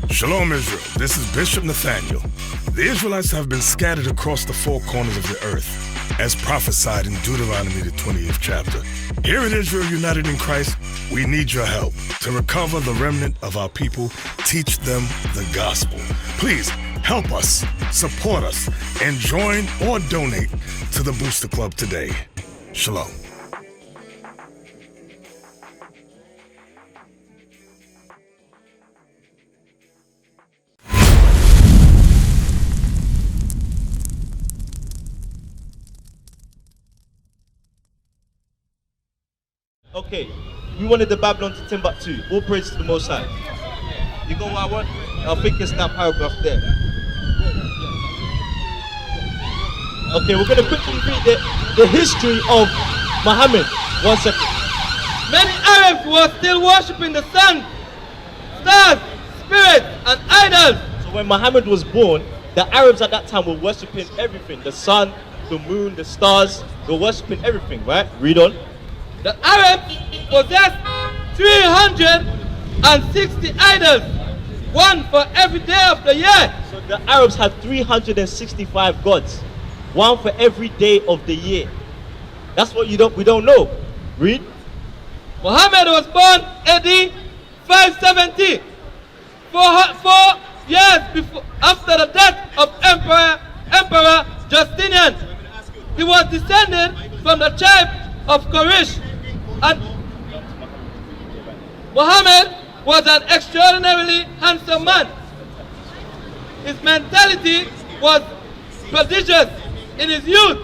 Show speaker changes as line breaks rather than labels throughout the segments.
Shalom Israel, this is Bishop Nathaniel. The Israelites have been scattered across the four corners of the earth, as prophesied in Deuteronomy the 20th chapter. Here in Israel United in Christ, we need your help to recover the remnant of our people, teach them the gospel. Please help us, support us, and join or donate to the Booster Club today. Shalom.
Okay, we wanted the Babylon to Timbuktu. All praise to the Most High. You got what I want? I think it's that paragraph there. Okay, we're going to quickly read the history of Muhammad. 1 second.
Many Arabs were still worshipping the sun, stars, spirits, and idols.
So when Muhammad was born, the Arabs at that time were worshipping everything. The sun, the moon, the stars. They were worshipping everything, right? Read on.
The Arabs possessed 360 idols, one for every day of the year.
So the Arabs had 365 gods, one for every day of the year. That's what we don't know. Read.
Muhammad was born AD 570, 4 years after the death of Emperor Justinian. He was descended from the tribe of Quraysh, and Muhammad was an extraordinarily handsome man. His mentality was prodigious. In his youth,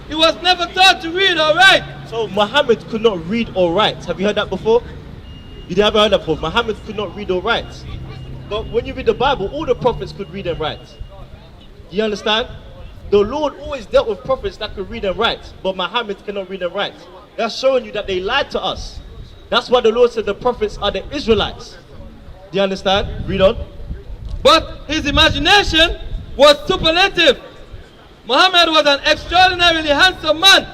he was never taught to read or write.
So Muhammad could not read or write. Have you heard that before? You never heard that before. Muhammad could not read or write. But when you read the Bible, all the prophets could read and write. Do you understand? The Lord always dealt with prophets that could read and write, but Muhammad cannot read and write. That's showing you that they lied to us. That's why the Lord said the prophets are the Israelites. Do you understand? Read on.
But his imagination was superlative. Muhammad was an extraordinarily handsome man,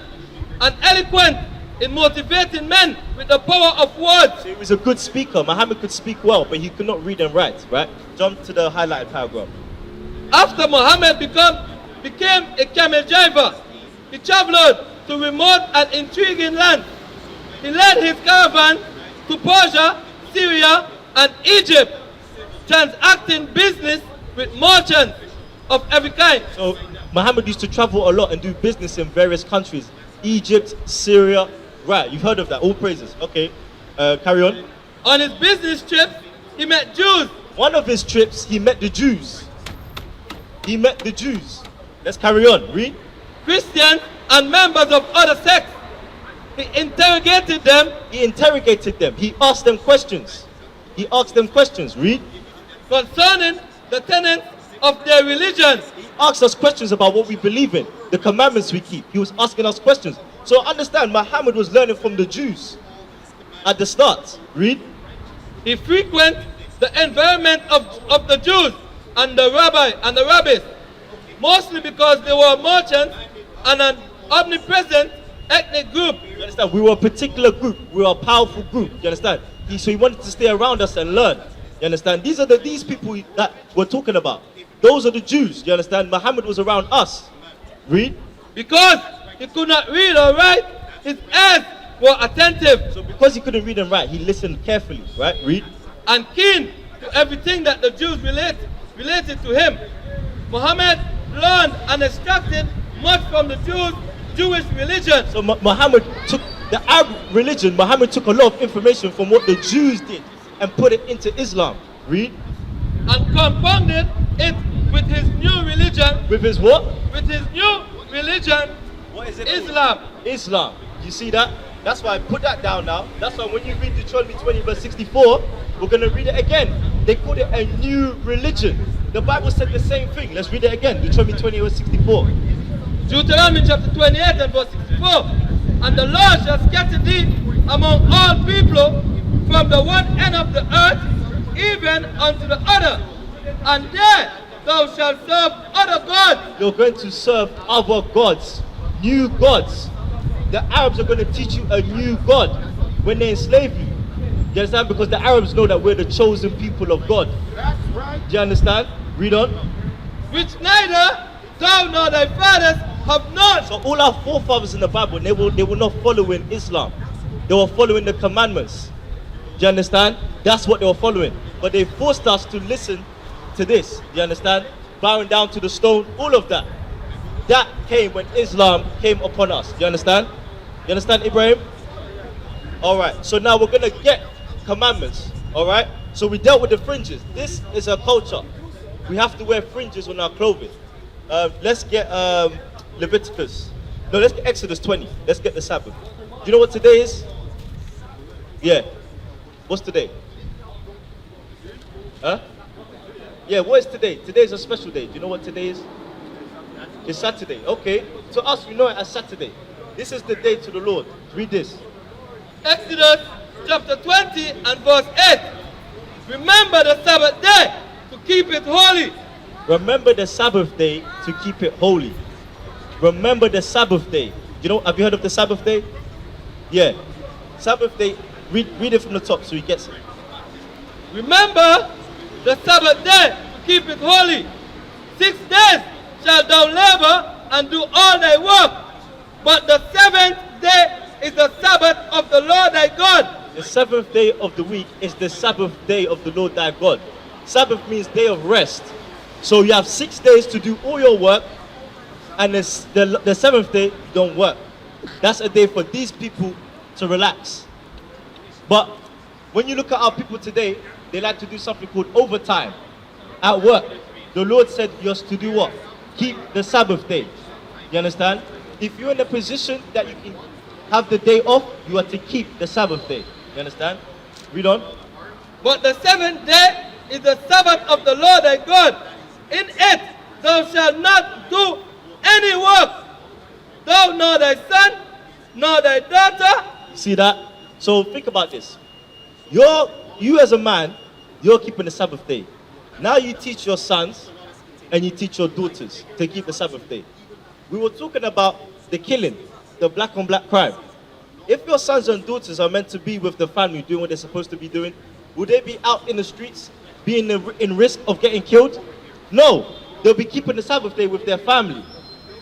and eloquent in motivating men with the power of words.
So he was a good speaker. Muhammad could speak well, but he could not read and write, right? Jump to the highlighted paragraph.
After Muhammad became a camel driver, he traveled to remote and intriguing lands. He led his caravan to Persia, Syria, and Egypt, transacting business with merchants of every kind.
So Muhammad used to travel a lot and do business in various countries. Egypt, Syria, right, you've heard of that, all praises. Okay, carry on.
On his business trips, he met Jews.
One of his trips, he met the Jews. He met the Jews. Let's carry on, read.
Christians and members of other sects. He interrogated them.
He interrogated them. He asked them questions. He asked them questions, read.
Concerning the tenets of their religion.
He asked us questions about what we believe in, the commandments we keep. He was asking us questions. So understand, Muhammad was learning from the Jews at the start. Read.
He frequented the environment of the Jews and the rabbis, mostly because they were merchants and an omnipresent ethnic group.
You understand? We were a particular group. We were a powerful group. You understand? So he wanted to stay around us and learn. You understand? These are these people that we're talking about. Those are the Jews. You understand? Muhammad was around us. Read.
Because he could not read or write, his ears were attentive.
So because he couldn't read and write, he listened carefully. Right? Read.
And keen to everything that the Jews related to him. Muhammad learned and extracted much from the Jewish religion.
So Muhammad took the Arab religion. Muhammad took a lot of information from what the Jews did and put it into Islam. Read.
And compounded it with his new religion.
With his what?
With his new religion.
What is it?
Islam.
Islam. You see that? That's why I put that down now. That's why when you read Deuteronomy 20 verse 64, we're going to read it again. They called it a new religion. The Bible said the same thing. Let's read it again. Deuteronomy 20 verse 64.
Deuteronomy chapter 28 and verse 64. And the Lord shall scatter thee among all people from the one end of the earth even unto the other. And there thou shalt serve other gods.
You're going to serve other gods, new gods. The Arabs are going to teach you a new God when they enslave you. Do you understand? Because the Arabs know that we're the chosen people of God.
That's right.
Do you understand? Read on.
Which neither thou nor thy fathers have known.
So all our forefathers in the Bible, they were not following Islam. They were following the commandments. Do you understand? That's what they were following. But they forced us to listen to this. Do you understand? Bowing down to the stone, all of that. That came when Islam came upon us. Do you understand? You understand, Ibrahim? Alright, so now we're going to get commandments. Alright? So we dealt with the fringes. This is a culture. We have to wear fringes on our clothing. Let's get Leviticus. No, let's get Exodus 20. Let's get the Sabbath. Do you know what today is? Yeah. What's today? Huh? Yeah, what is today? Today is a special day. Do you know what today is? It's Saturday. Okay. To us, we know it as Saturday. This is the day to the Lord. Read this.
Exodus chapter 20 and verse 8. Remember the Sabbath day to keep it holy.
Remember the Sabbath day to keep it holy. Remember the Sabbath day. You know, have you heard of the Sabbath day? Yeah. Sabbath day, read it from the top so he gets it.
Remember the Sabbath day to keep it holy. 6 days shalt thou labor and do all thy work. But the seventh day is the Sabbath of the Lord thy God.
The seventh day of the week is the Sabbath day of the Lord thy God. Sabbath means day of rest. So you have 6 days to do all your work, and the seventh day you don't work. That's a day for these people to relax. But when you look at our people today, they like to do something called overtime at work. The Lord said you're to do what? Keep the Sabbath day. You understand? If you're in a position that you can have the day off, you are to keep the Sabbath day. You understand? Read on.
But the seventh day is the Sabbath of the Lord thy God. In it thou shalt not do any work, thou nor thy son, nor thy daughter.
See that? So think about this. You as a man, you're keeping the Sabbath day. Now you teach your sons and you teach your daughters to keep the Sabbath day. We were talking about the killing, the black on black crime. If your sons and daughters are meant to be with the family doing what they're supposed to be doing, would they be out in the streets being in risk of getting killed? No, they'll be keeping the Sabbath day with their family.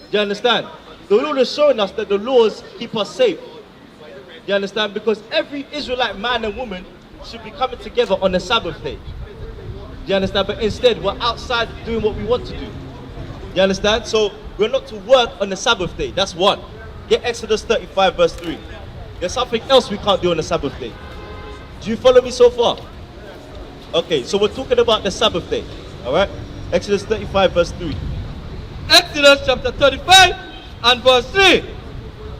Do you understand? The Lord is showing us that the laws keep us safe. Do you understand? Because every Israelite man and woman should be coming together on the Sabbath day. Do you understand? But instead, we're outside doing what we want to do. You understand? So we're not to work on the Sabbath day. That's one. Get Exodus 35 verse 3. There's something else we can't do on the Sabbath day. Do you follow me so far? Okay, so we're talking about the Sabbath day. Alright? Exodus 35 verse 3.
Exodus chapter 35 and verse 3.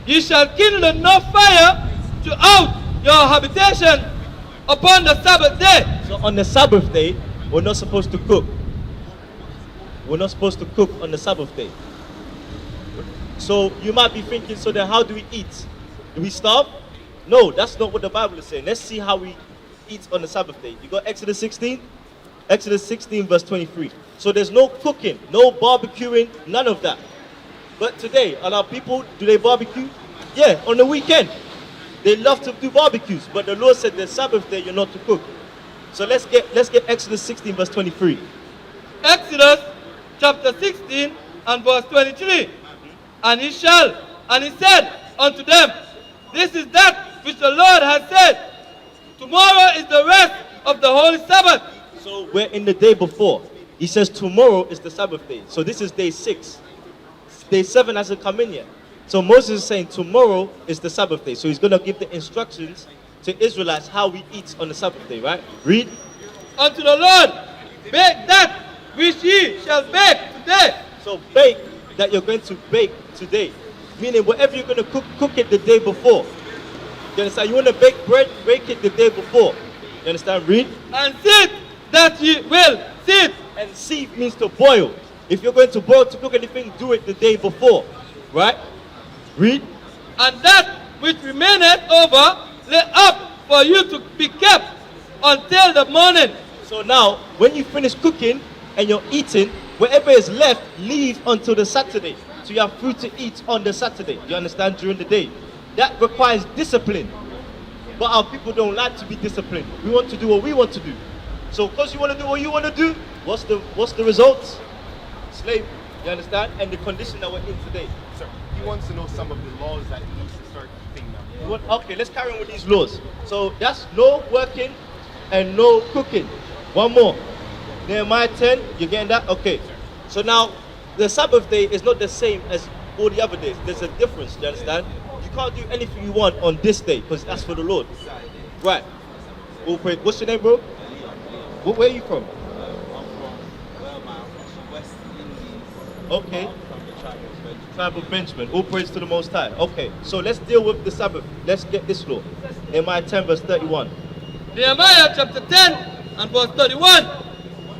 Ye shall kindle no fire throughout your habitation upon the Sabbath day.
So on the Sabbath day, we're not supposed to cook. We're not supposed to cook on the Sabbath day. So you might be thinking, so then how do we eat? Do we starve? No, that's not what the Bible is saying. Let's see how we eat on the Sabbath day. You got Exodus 16? Exodus 16 verse 23. So there's no cooking, no barbecuing, none of that. But today, are our people, do they barbecue? Yeah, on the weekend. They love to do barbecues, but the Lord said the Sabbath day you're not to cook. So let's get Exodus 16 verse 23.
Exodus chapter 16 and verse 23. And he said unto them, this is that which the Lord has said. Tomorrow is the rest of the holy Sabbath.
So we're in the day before. He says tomorrow is the Sabbath day. So this is day 6. Day 7 hasn't come in yet. So Moses is saying tomorrow is the Sabbath day. So he's going to give the instructions to Israelites how we eat on the Sabbath day, right? Read.
Unto the Lord, bake that which ye shall bake today.
So bake that you're going to bake today. Meaning whatever you're going to cook, cook it the day before. You understand? You want to bake bread, bake it the day before. You understand? Read.
And sit that ye will sit.
And sieve means to boil. If you're going to boil to cook anything, do it the day before. Right? Read.
And that which remaineth over, lay up for you to be kept until the morning.
So now, when you finish cooking and you're eating, whatever is left, leave until the Saturday. So you have food to eat on the Saturday. You understand? During the day. That requires discipline. But our people don't like to be disciplined. We want to do what we want to do. So because you want to do what you want to do, what's the result? Slavery. You understand? And the condition that we're in today.
Sir, he wants to know some of the laws that he needs to start keeping now.
Okay, let's carry on with these laws. So that's no working and no cooking. One more. Nehemiah 10, you getting that? Okay. So now, the Sabbath day is not the same as all the other days. There's a difference, you understand? You can't do anything you want on this day, because that's for the Lord. Right. What's your name, bro? Where are you from? Okay. Tribe of Benjamin. All praise to the Most High. Okay, so let's deal with the Sabbath. Let's get this law. Nehemiah 10 verse 31.
Nehemiah chapter 10 and verse 31.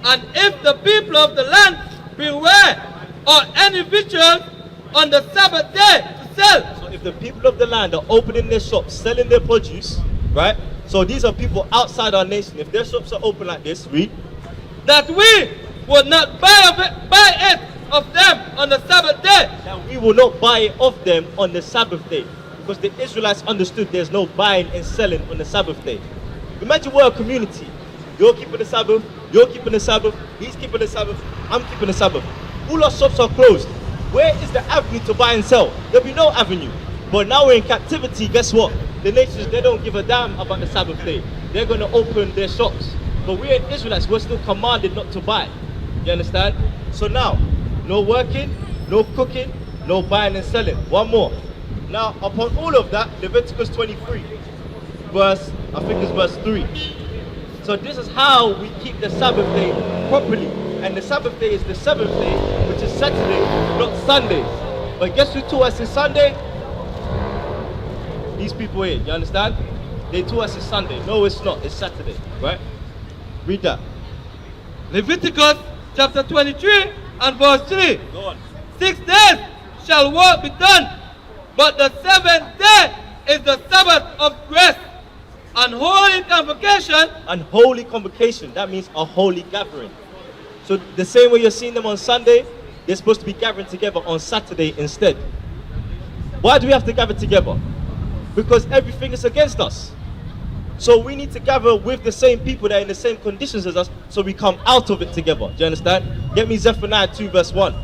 And if the people of the land beware or any victuals on the Sabbath day to sell.
So if the people of the land are opening their shops, selling their produce, right? So these are people outside our nation. If their shops are open like this, read.
That we would not buy it of them on the Sabbath day.
That we will not buy it of them on the Sabbath day. Because the Israelites understood there's no buying and selling on the Sabbath day. Imagine we're a community. You're keeping the Sabbath, you're keeping the Sabbath, he's keeping the Sabbath, I'm keeping the Sabbath. All our shops are closed. Where is the avenue to buy and sell? There'll be no avenue. But now we're in captivity, guess what? The nations, they don't give a damn about the Sabbath day. They're going to open their shops. But we're Israelites, we're still commanded not to buy. You understand? So now, no working, no cooking, no buying and selling. One more. Now, upon all of that, Leviticus 23, verse 3. So this is how we keep the Sabbath day properly. And the Sabbath day is the seventh day, which is Saturday, not Sunday. But guess who taught us it's Sunday? These people here, you understand? They taught us it's Sunday. No, it's not. It's Saturday, right? Read that.
Leviticus chapter 23 and verse 3.
Go on.
6 days shall work be done, but the seventh day is the Sabbath of rest. And holy convocation.
And holy convocation, that means a holy gathering. So the same way you're seeing them on Sunday, they're supposed to be gathering together on Saturday instead. Why do we have to gather together? Because everything is against us. So we need to gather with the same people that are in the same conditions as us, so we come out of it together. Do you understand? Get me Zephaniah 2 verse 1.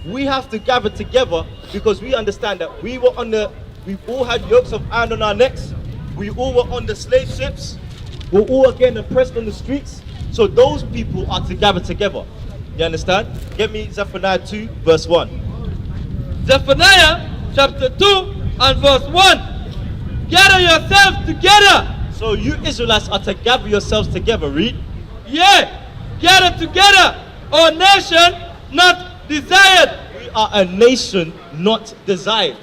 We have to gather together because we understand that we all had yokes of iron on our necks. We all were on the slave ships. We're all again oppressed on the streets. So those people are to gather together. You understand? Get me Zephaniah 2 verse 1.
Zephaniah chapter 2 and verse 1. Gather yourselves together.
So you Israelites are to gather yourselves together. Read.
Yea, gather together, O nation not desired.
We are a nation not desired.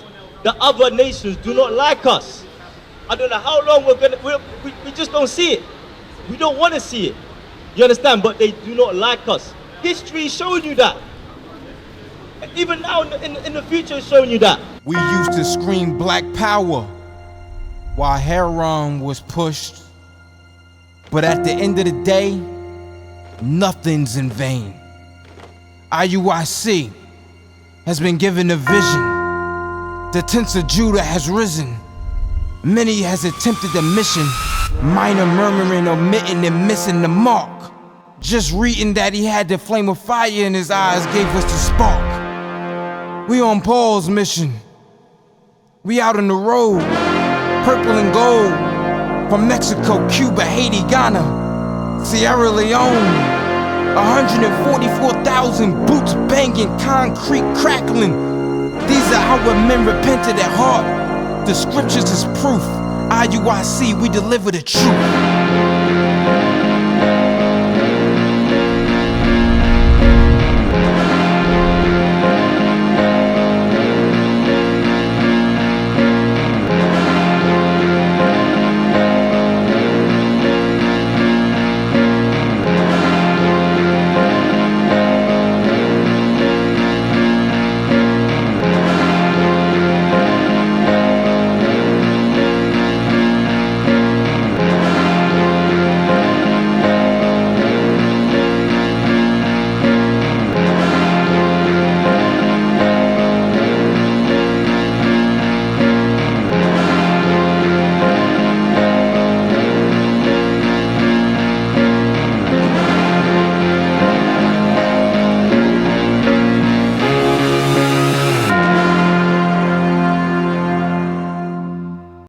The other nations do not like us. I don't know how long we just don't see it. We don't want to see it. You understand? But they do not like us. History is showing you that. Even now in the future is showing you that.
We used to scream black power while Heron was pushed. But at the end of the day, nothing's in vain. IUIC has been given a vision. The tents of Judah has risen. Many has attempted the mission, minor murmuring, omitting and missing the mark. Just reading that he had the flame of fire in his eyes gave us the spark. We on Paul's mission. We out on the road, purple and gold, from Mexico, Cuba, Haiti, Ghana, Sierra Leone. 144,000 boots banging, concrete crackling. These are our men repented at heart. The scriptures is proof. IUIC, we deliver the truth.